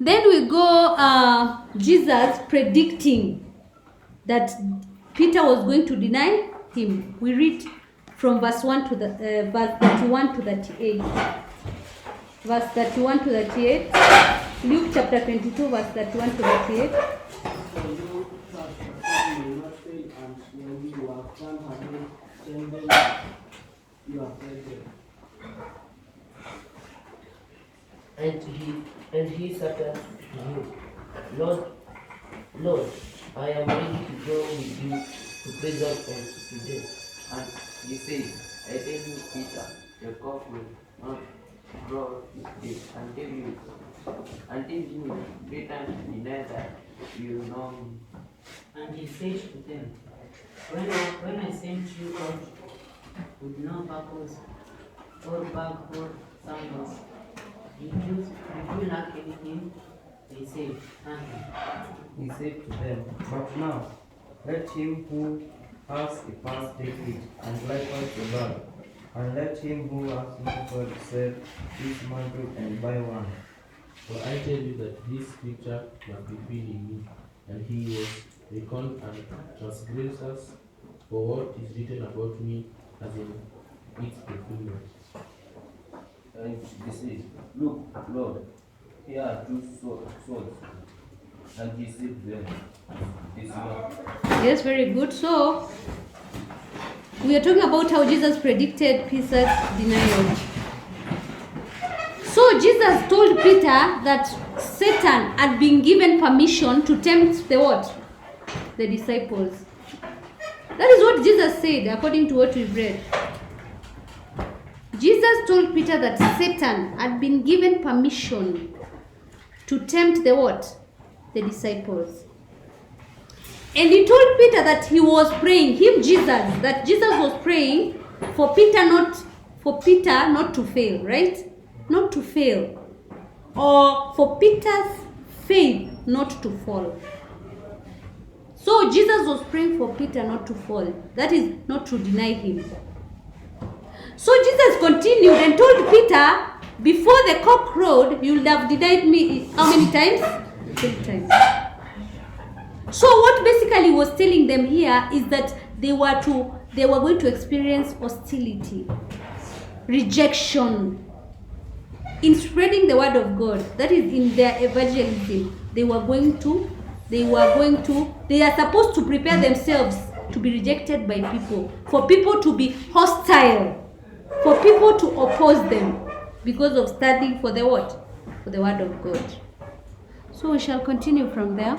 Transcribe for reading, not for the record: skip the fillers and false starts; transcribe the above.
Then we go Jesus predicting that Peter was going to deny him. We read from verse 1 to the verse 31 to 38. Verse 31 to 38. Luke chapter 22, verse 31 to 38. And he said to him, Lord, I am ready to go with you to prison and to death. And he said, I tell you, Peter, your cock will not crow until you 3 times deny that you know me. And he said to them, When I sent you out with no purpose or bag or sandals, did you lack anything? They said, nothing. He said to them, But now, let him who has a purse take it, and likewise the bag, and let him who has no clothes sell his mantle and buy one. For I tell you that this scripture must be fulfilled in me. And he was reckoned and transgressed us, for what is written about me as in its fulfillment. And he said, Look, Lord, here are 2 swords. And he said to them, This not. Yes, very good. So, we are talking about how Jesus predicted Peter's denial. So, Jesus told Peter that Satan had been given permission to tempt the what? The disciples. That is what Jesus said, according to what we've read. Jesus told Peter that Satan had been given permission to tempt the what? The disciples. And he told Peter that he was praying, that Jesus was praying for Peter not to fail, right? Not to fail. Or for Peter's faith not to fall. So Jesus was praying for Peter not to fall. That is, not to deny him. So Jesus continued and told Peter, before the cock crowed, you would have denied me how many times? 3 times. So what basically he was telling them here is that they were going to experience hostility, rejection in spreading the word of God. That is, in their evangelism. They are supposed to prepare themselves to be rejected by people, for people to be hostile, for people to oppose them because of standing for the what? For the word of God. So we shall continue from there.